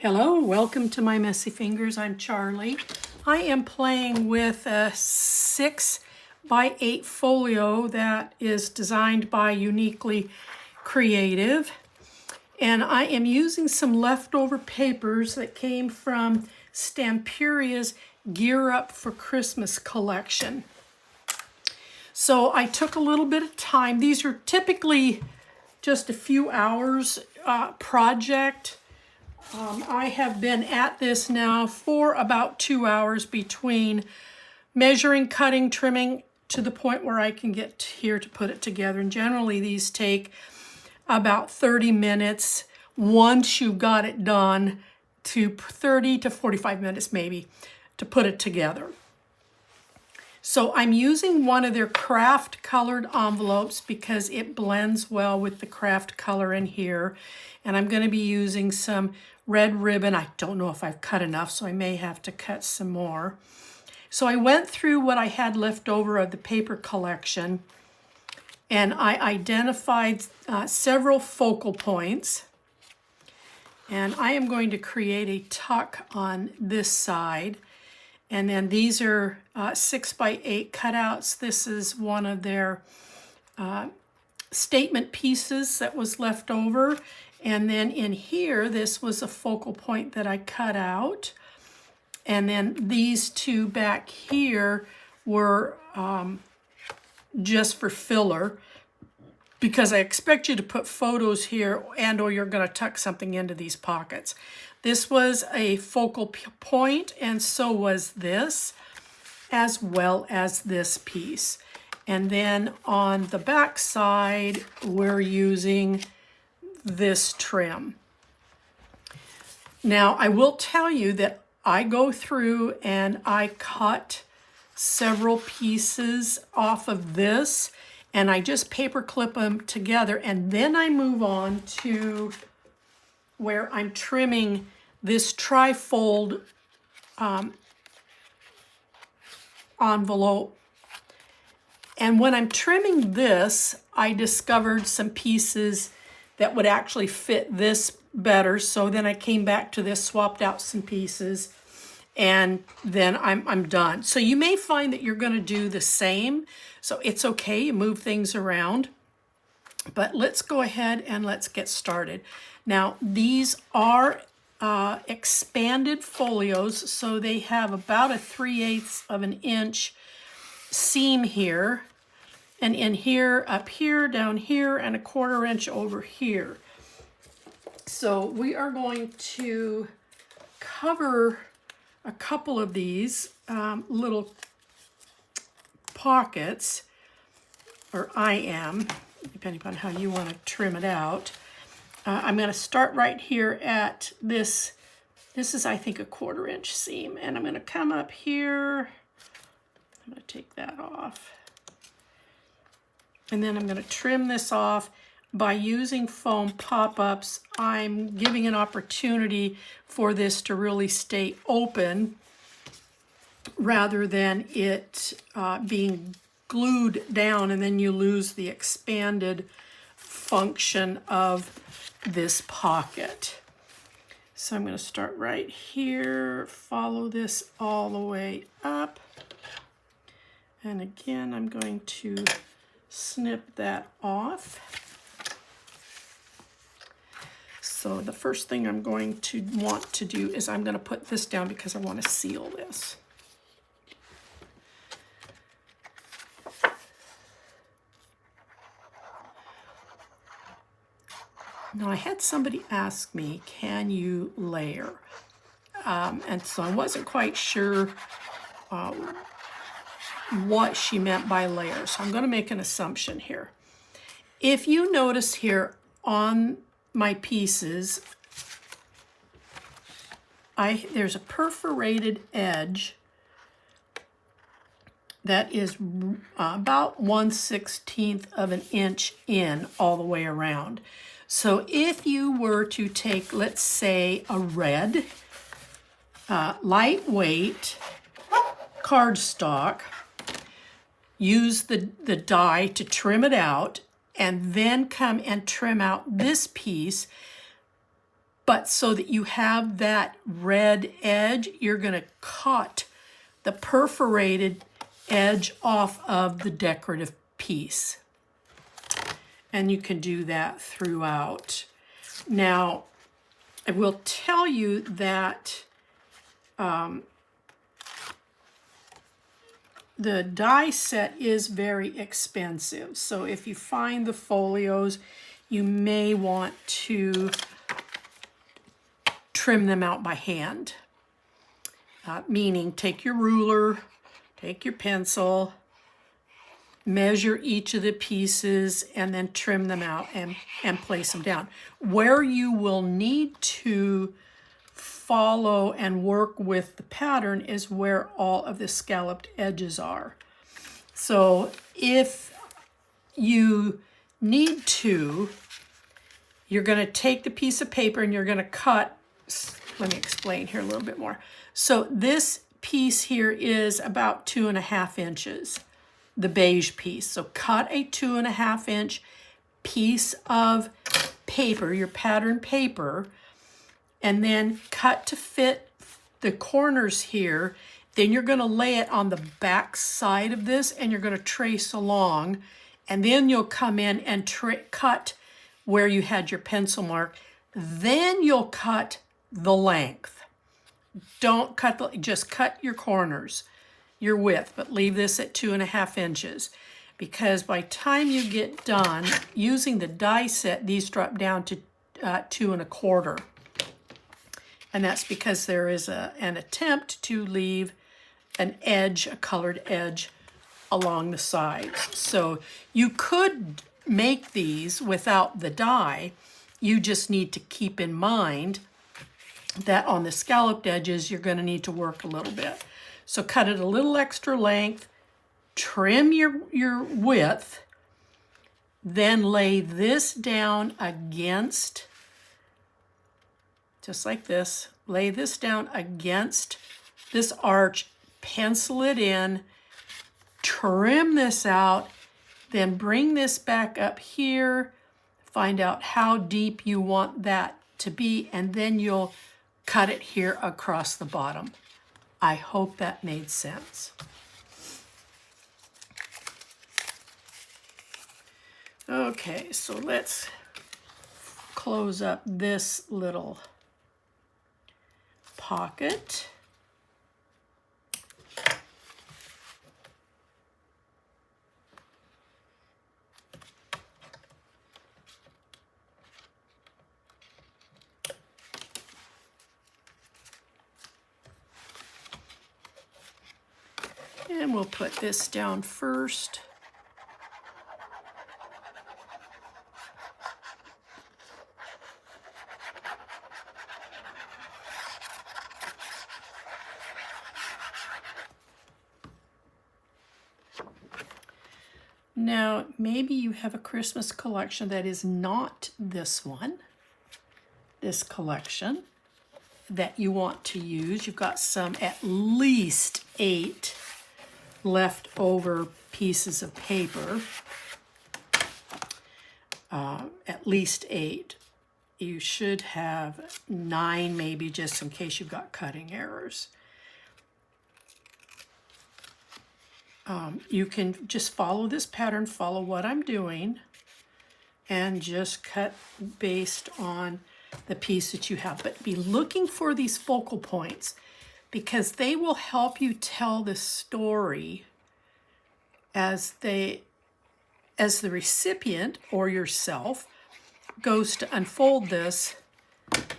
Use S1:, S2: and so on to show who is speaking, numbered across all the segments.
S1: Hello, welcome to my messy fingers. I'm Charlie. I am playing with a 6x8 folio that is designed by Uniquely Creative. And I am using some leftover papers that came from Stamperia's Gear Up for Christmas collection. So I took a little bit of time. These are typically just a few hours project. I have been at this now for about 2 hours between measuring, cutting, trimming to the point where I can get here to put it together. And generally these take about 30 minutes once you've got it done, to 30 to 45 minutes maybe to put it together. So I'm using one of their craft colored envelopes because it blends well with the craft color in here. And I'm going to be using some red ribbon. I don't know if I've cut enough, so I may have to cut some more. So I went through what I had left over of the paper collection, and I identified several focal points. And I am going to create a tuck on this side. And then these are 6x8 cutouts. This is one of their statement pieces that was left over. And then in here, this was a focal point that I cut out. And then these two back here were just for filler, because I expect you to put photos here and or you're going to tuck something into these pockets. This was a focal point, and so was this, as well as this piece. And then on the back side, we're using this trim. Now, I will tell you that I go through and I cut several pieces off of this, and I just paper clip them together, and then I move on to where I'm trimming this Trifold envelope. And when I'm trimming this, I discovered some pieces that would actually fit this better. So then I came back to this, swapped out some pieces, and then I'm done. So you may find that you're going to do the same. So it's okay, you move things around. But let's go ahead and let's get started. Now, these are expanded folios, so they have about a 3/8 of an inch seam here. And in here, up here, down here, and a 1/4 inch over here. So we are going to cover a couple of these little pockets, or I am, depending upon how you want to trim it out. I'm going to start right here at this. This is, I think, a 1/4 inch seam. And I'm going to come up here. I'm going to take that off. And then I'm going to trim this off. By using foam pop-ups, I'm giving an opportunity for this to really stay open rather than it being glued down, and then you lose the expanded function of this pocket. So I'm going to start right here, follow this all the way up. And again, I'm going to snip that off. So the first thing I'm going to want to do is I'm going to put this down because I want to seal this. Now, I had somebody ask me, can you layer? And so I wasn't quite sure what she meant by layer. So I'm going to make an assumption here. If you notice here on my pieces, there's a perforated edge that is about 1/16 of an inch in all the way around. So if you were to take, let's say, a red, lightweight cardstock, use the die to trim it out, and then come and trim out this piece, But so that you have that red edge, you're going to cut the perforated edge off of the decorative piece. And you can do that throughout. Now, I will tell you that the die set is very expensive. So if you find the folios, you may want to trim them out by hand. Meaning take your ruler, take your pencil, measure each of the pieces, and then trim them out and place them down. Where you will need to follow and work with the pattern is where all of the scalloped edges are. So if you need to, you're going to take the piece of paper and you're going to cut. Let me explain here a little bit more. So this piece here is about 2.5 inches, the beige piece. So cut a 2.5 inch piece of paper, your pattern paper, and then cut to fit the corners here. Then you're going to lay it on the back side of this and you're going to trace along, and then you'll come in and cut where you had your pencil mark. Then you'll cut the length. Don't cut just cut your corners, your width, but leave this at 2.5 inches, because by time you get done using the die set, these drop down to 2.25. And that's because there is an attempt to leave an edge, a colored edge, along the sides. So you could make these without the die. You just need to keep in mind that on the scalloped edges, you're going to need to work a little bit. So cut it a little extra length, trim your width, then lay this down against, just like this, lay this down against this arch, pencil it in, trim this out, then bring this back up here, find out how deep you want that to be, and then you'll cut it here across the bottom. I hope that made sense. Okay, so let's close up this little pocket. And we'll put this down first. Now, maybe you have a Christmas collection that is not this one, this collection, that you want to use. You've got some, at least 8 leftover pieces of paper, at least 8. You should have 9 maybe, just in case you've got cutting errors. You can just follow this pattern, follow what I'm doing, and just cut based on the piece that you have. But be looking for these focal points, because they will help you tell the story as the recipient or yourself goes to unfold this.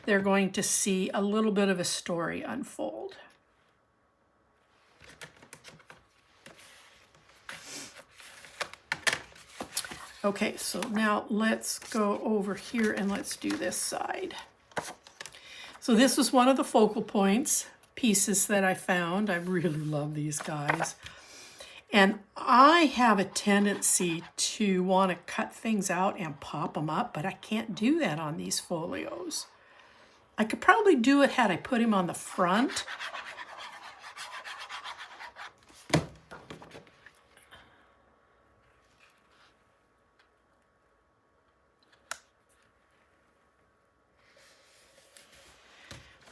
S1: They're going to see a little bit of a story unfold. Okay, so now let's go over here and let's do this side. So this was one of the focal points pieces that I found. I really love these guys. And I have a tendency to want to cut things out and pop them up, but I can't do that on these folios. I could probably do it had I put him on the front.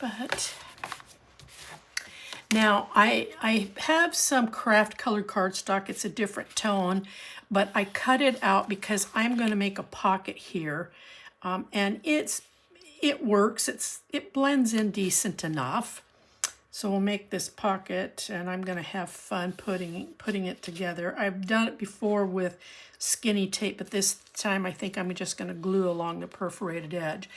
S1: But now I have some craft colored cardstock. It's a different tone, but I cut it out because I'm going to make a pocket here, and it works. It blends in decent enough. So we'll make this pocket, and I'm going to have fun putting it together. I've done it before with skinny tape, but this time I think I'm just going to glue along the perforated edge.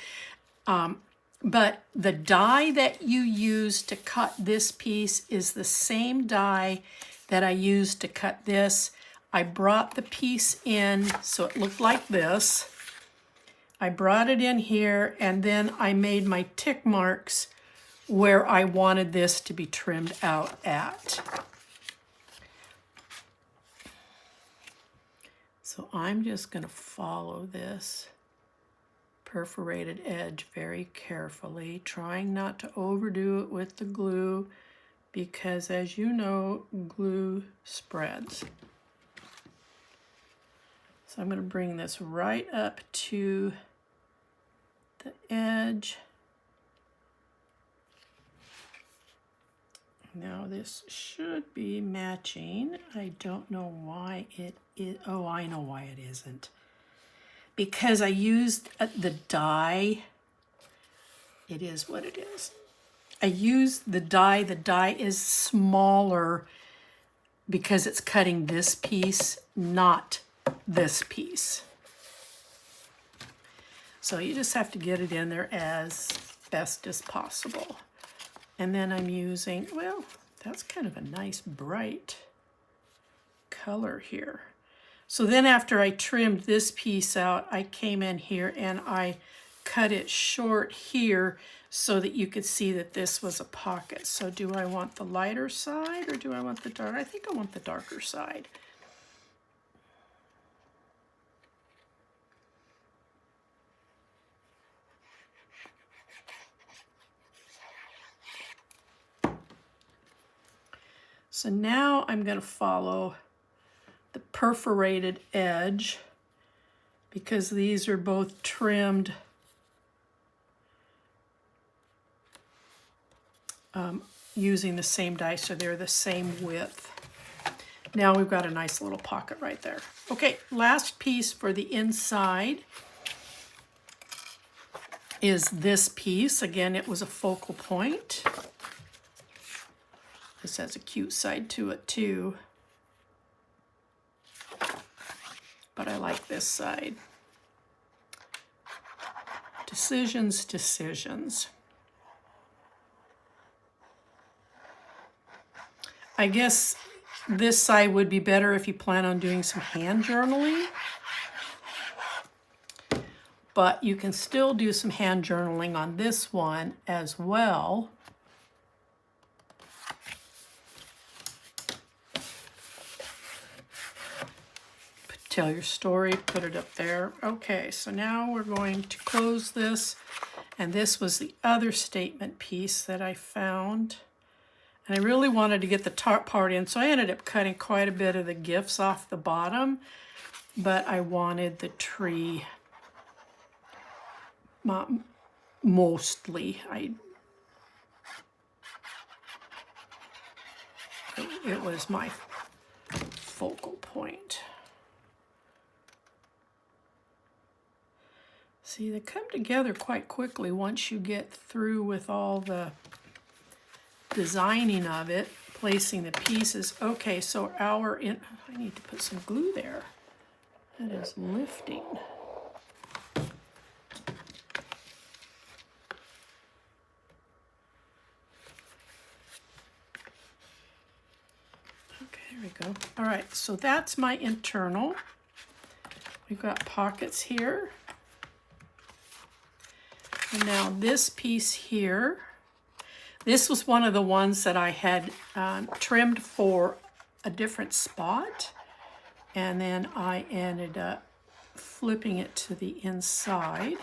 S1: But the die that you use to cut this piece is the same die that I used to cut this. I brought the piece in so it looked like this. I brought it in here, and then I made my tick marks where I wanted this to be trimmed out at. So I'm just going to follow this perforated edge very carefully, trying not to overdo it with the glue because, as you know, glue spreads. So I'm going to bring this right up to the edge. Now this should be matching. I don't know why it is. Oh, I know why it isn't. Because I used the die. It is what it is. I used the die. The die is smaller because it's cutting this piece, not this piece. So you just have to get it in there as best as possible. And then I'm using, well, that's kind of a nice bright color here. So then after I trimmed this piece out, I came in here and I cut it short here so that you could see that this was a pocket. So do I want the lighter side or do I want the dark? I think I want the darker side. So now I'm going to follow the perforated edge because these are both trimmed using the same die, so they're the same width. Now we've got a nice little pocket right there. Okay, last piece for the inside is this piece. Again, it was a focal point. This has a cute side to it too. But I like this side. Decisions, decisions. I guess this side would be better if you plan on doing some hand journaling. But you can still do some hand journaling on this one as well. Tell your story, put it up there. Okay, so now we're going to close this. And this was the other statement piece that I found. And I really wanted to get the top part in, so I ended up cutting quite a bit of the gifts off the bottom. But I wanted the tree mostly. It was my focal point. See, they come together quite quickly once you get through with all the designing of it, placing the pieces. Okay, so I need to put some glue there. That is lifting. Okay, there we go. All right, so that's my internal. We've got pockets here. And now this piece here, this was one of the ones that I had trimmed for a different spot. And then I ended up flipping it to the inside.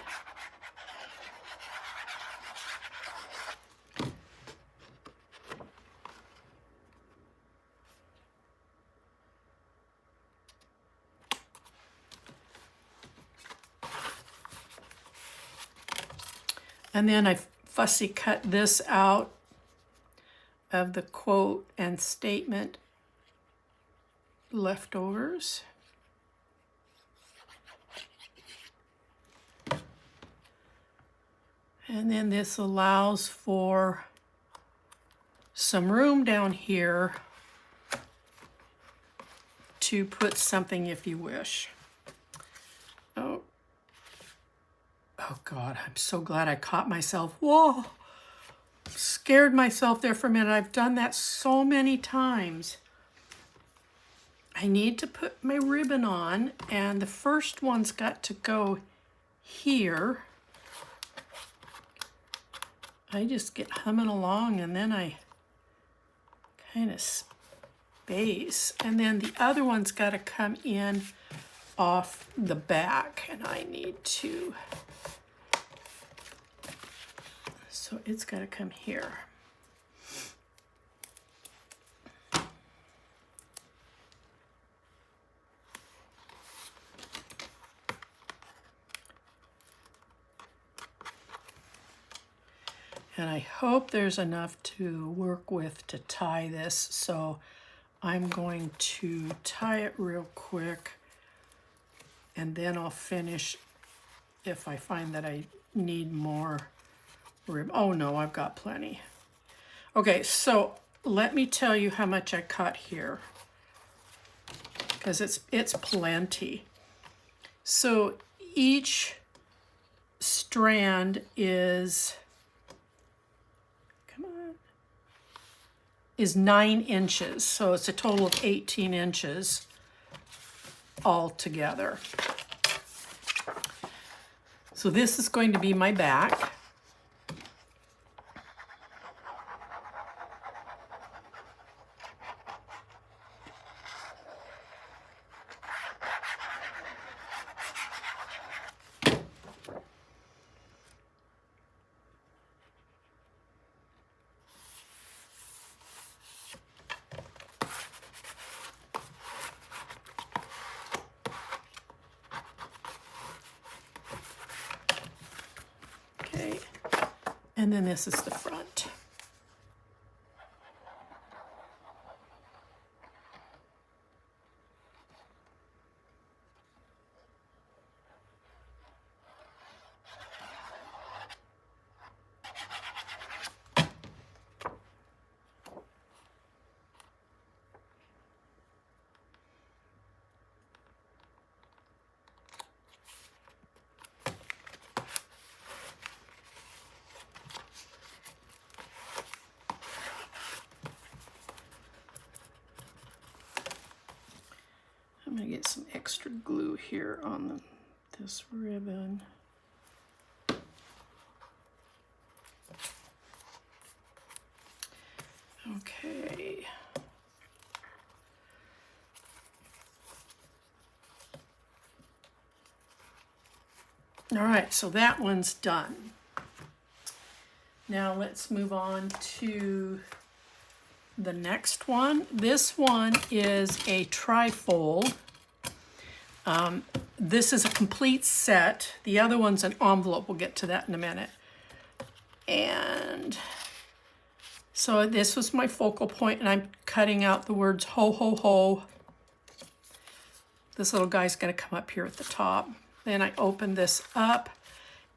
S1: And then I fussy cut this out of the quote and statement leftovers. And then this allows for some room down here to put something if you wish. Oh God, I'm so glad I caught myself. Whoa, scared myself there for a minute. I've done that so many times. I need to put my ribbon on, and the first one's got to go here. I just get humming along, and then I kind of space, and then the other one's got to come in off the back, and I need to, so it's got to come here. And I hope there's enough to work with to tie this, so I'm going to tie it real quick, and then I'll finish if I find that I need more ribbon. Oh no, I've got plenty. Okay, so let me tell you how much I cut here, because it's plenty. So each strand is 9 inches, so it's a total of 18 inches all together. So this is going to be my back. And then this is the front. I'm going to get some extra glue here on this ribbon. Okay. All right, so that one's done. Now let's move on to the next one. This one is a trifold. This is a complete set. The other one's an envelope. We'll get to that in a minute. And so this was my focal point, and I'm cutting out the words ho, ho, ho. This little guy's going to come up here at the top. Then I open this up,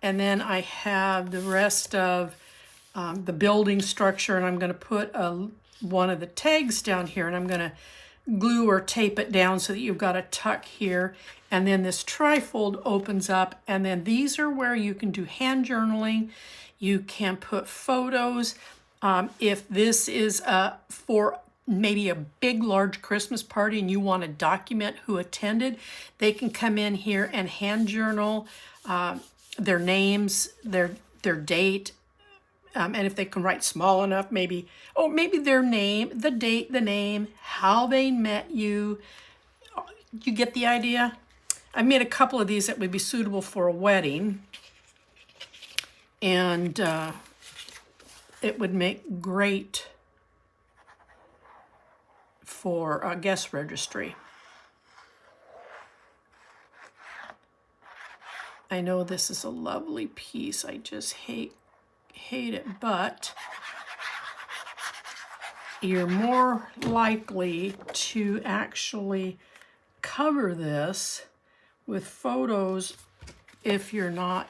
S1: and then I have the rest of the building structure, and I'm going to put one of the tags down here, and I'm going to glue or tape it down so that you've got a tuck here. And then this trifold opens up, and then these are where you can do hand journaling. You can put photos. If this is for maybe a big, large Christmas party and you want to document who attended, they can come in here and hand journal their names, their date, and if they can write small enough, maybe their name, the date, the name, how they met you. You get the idea? I made a couple of these that would be suitable for a wedding, and it would make great for a guest registry. I know this is a lovely piece. I just hate hate it, but you're more likely to actually cover this with photos if you're not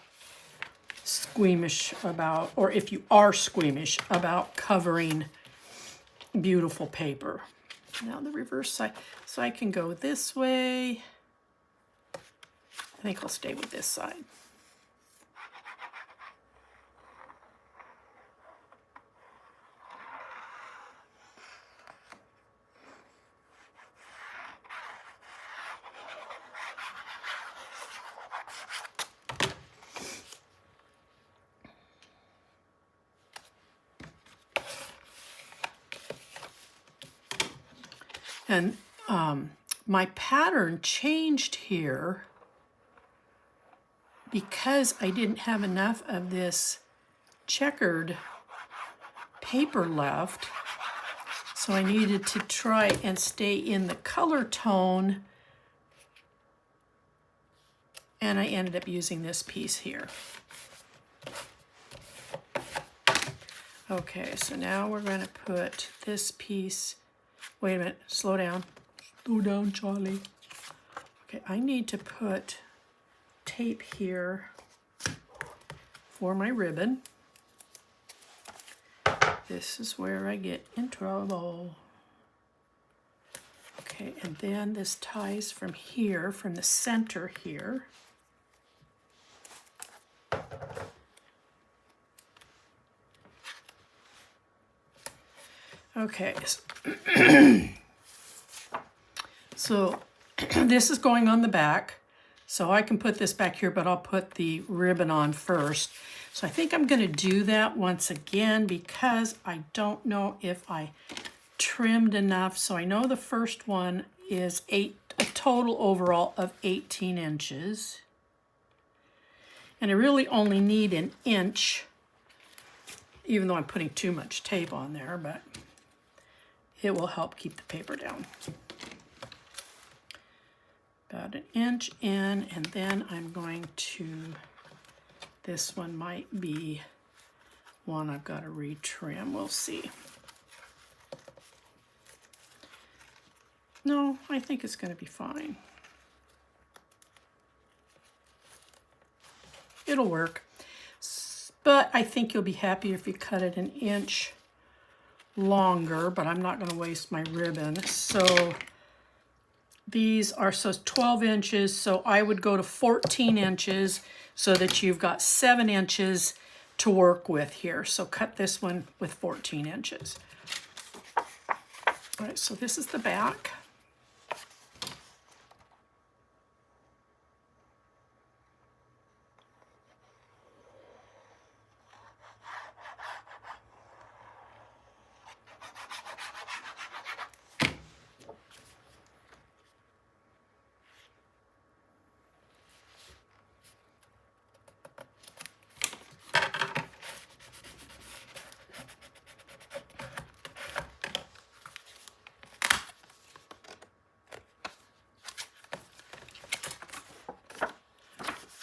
S1: squeamish about, or if you are squeamish about covering beautiful paper. Now the reverse side, so I can go this way. I think I'll stay with this side. And my pattern changed here because I didn't have enough of this checkered paper left. So I needed to try and stay in the color tone. And I ended up using this piece here. Okay, so now we're going to put this piece. Wait a minute, slow down. Slow down, Charlie. Okay, I need to put tape here for my ribbon. This is where I get in trouble. Okay, and then this ties from here, from the center here. Okay, so this is going on the back, so I can put this back here, but I'll put the ribbon on first. So I think I'm going to do that once again because I don't know if I trimmed enough. So I know the first one is a total overall of 18 inches. And I really only need an inch, even though I'm putting too much tape on there, but it will help keep the paper down. About an inch in, and then I'm going to, this one might be one I've got to retrim. We'll see. No, I think it's going to be fine. It'll work. But I think you'll be happier if you cut it an inch longer, but I'm not going to waste my ribbon. So these are 12 inches, so I would go to 14 inches so that you've got 7 inches to work with here. So cut this one with 14 inches. All right, so this is the back.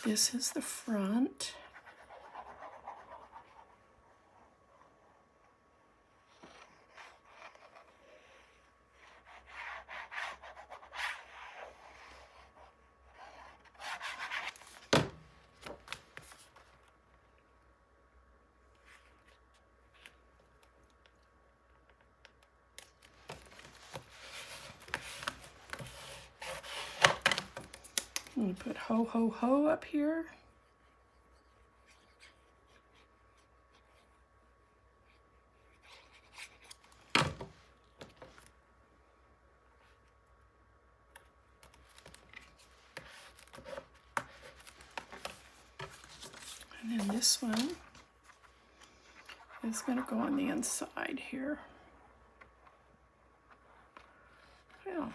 S1: This is the front. And put ho, ho, ho up here. And then this one is going to go on the inside here. Yeah.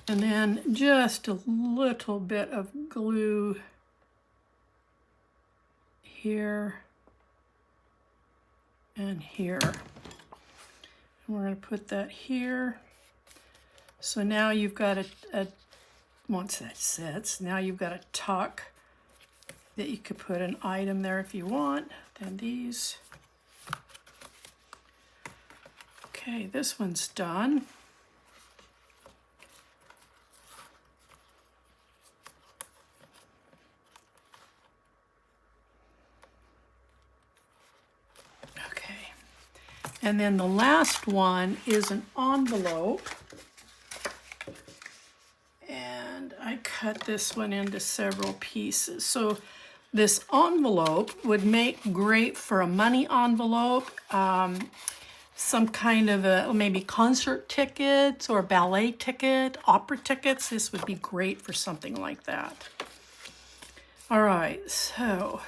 S1: And then just a little bit of glue here and here. And we're going to put that here. So now you've got once that sits, now you've got a tuck that you could put an item there if you want. Then these. Okay, this one's done. Okay, and then the last one is an envelope. And I cut this one into several pieces. So this envelope would make great for a money envelope, some kind of a maybe concert tickets or ballet ticket, opera tickets. This would be great for something like that. All right, so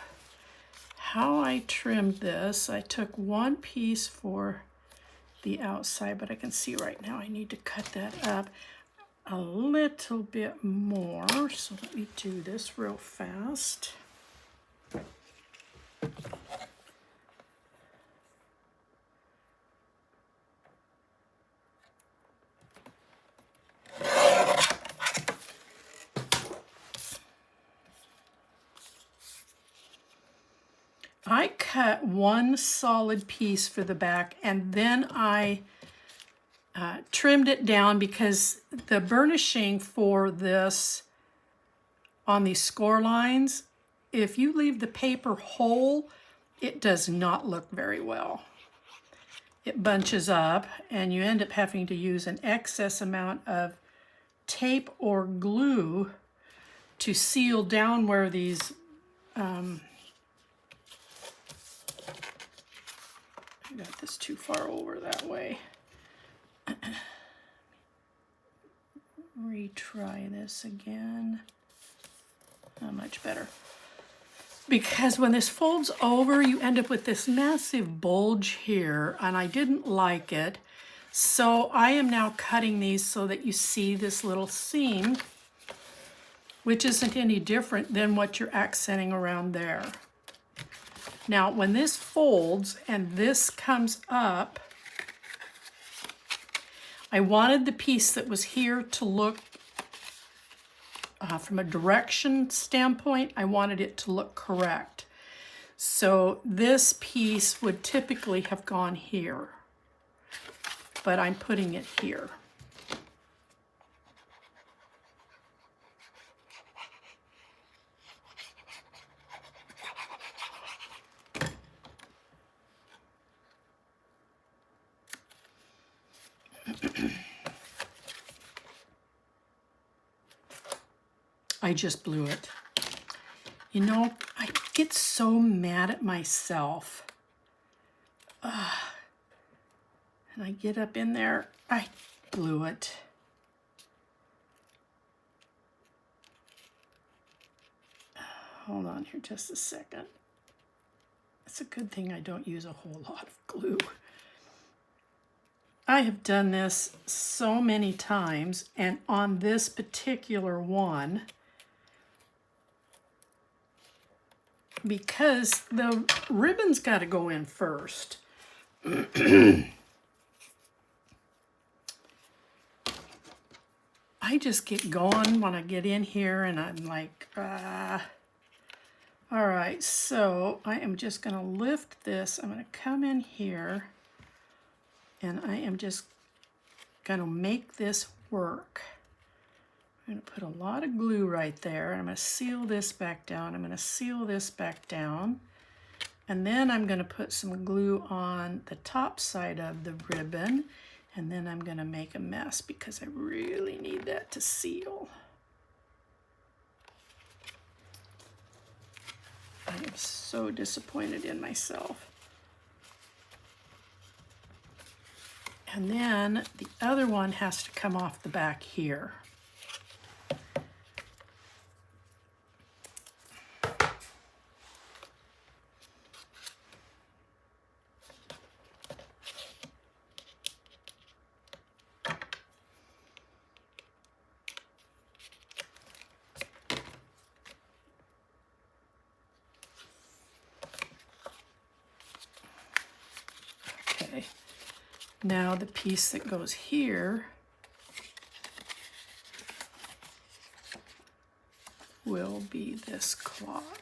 S1: how I trimmed this, I took one piece for the outside, but I can see right now I need to cut that up a little bit more. So let me do this real fast. I cut one solid piece for the back, and then I trimmed it down because the burnishing for this on these score lines, if you leave the paper whole, it does not look very well. It bunches up and you end up having to use an excess amount of tape or glue to seal down where these I got this too far over that way. Retry this again. Not much better. Because when this folds over, you end up with this massive bulge here, and I didn't like it. So I am now cutting these so that you see this little seam, which isn't any different than what you're accenting around there. Now, when this folds and this comes up, I wanted the piece that was here to look, from a direction standpoint, I wanted it to look correct. So this piece would typically have gone here, but I'm putting it here. I just blew it. You know, I get so mad at myself. And I get up in there, I blew it. Hold on here just a second. It's a good thing I don't use a whole lot of glue. I have done this so many times, and on this particular one, because the ribbon's got to go in first. I just get going when I get in here and I'm like, all right, so I am just going to lift this. I'm going to come in here and I am just going to make this work. I'm going to put a lot of glue right there. I'm going to seal this back down. I'm going to seal this back down. And then I'm going to put some glue on the top side of the ribbon. And then I'm going to make a mess because I really need that to seal. I am so disappointed in myself. And then the other one has to come off the back here. Okay, now the piece that goes here will be this clock.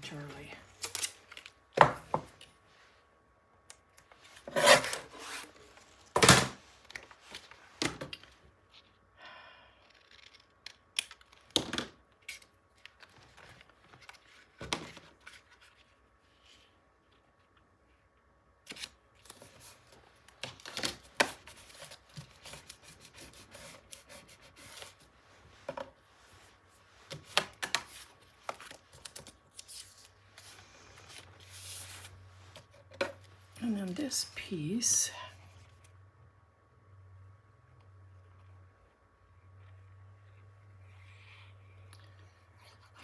S1: Charlie. And then this piece,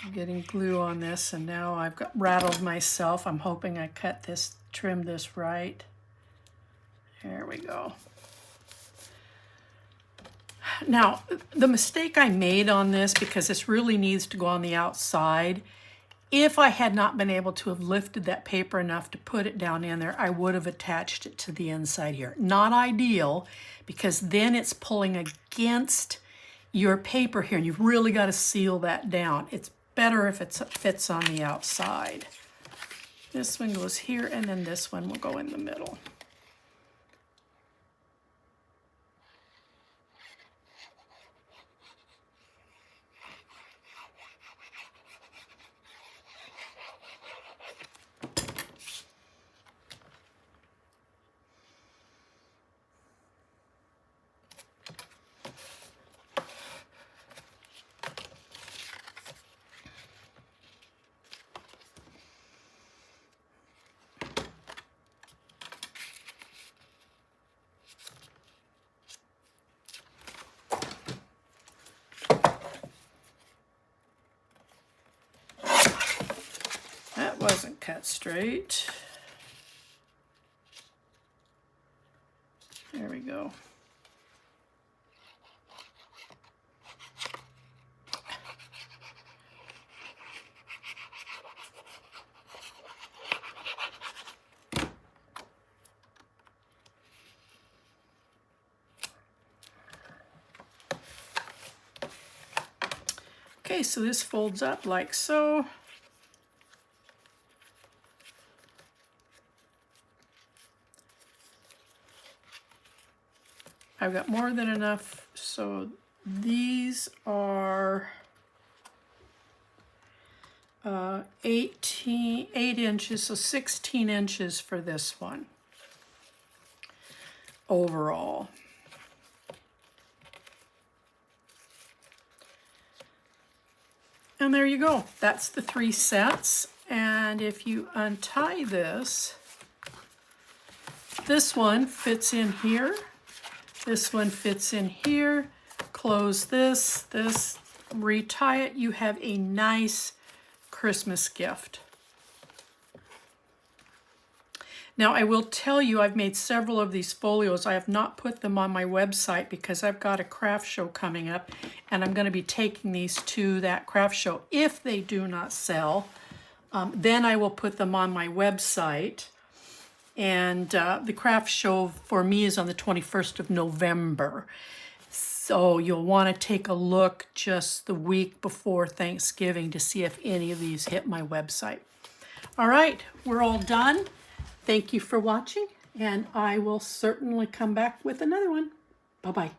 S1: I'm getting glue on this, and now I've got rattled myself. I'm hoping I trimmed this right. There we go. Now, the mistake I made on this, because this really needs to go on the outside, if I had not been able to have lifted that paper enough to put it down in there, I would have attached it to the inside here. Not ideal, because then it's pulling against your paper here, and you've really got to seal that down. It's better if it fits on the outside. This one goes here, and then this one will go in the middle. That wasn't cut straight. There we go. Okay, so this folds up like so. I've got more than enough, so these are 8 inches, so 16 inches for this one overall. And there you go. That's the 3 sets. And if you untie this, this one fits in here. This one fits in here. Close this, retie it. You have a nice Christmas gift. Now, I will tell you, I've made several of these folios. I have not put them on my website because I've got a craft show coming up, and I'm going to be taking these to that craft show. If they do not sell, then I will put them on my website. And the craft show for me is on the 21st of November. So you'll want to take a look just the week before Thanksgiving to see if any of these hit my website. All right, we're all done. Thank you for watching, and I will certainly come back with another one. Bye-bye.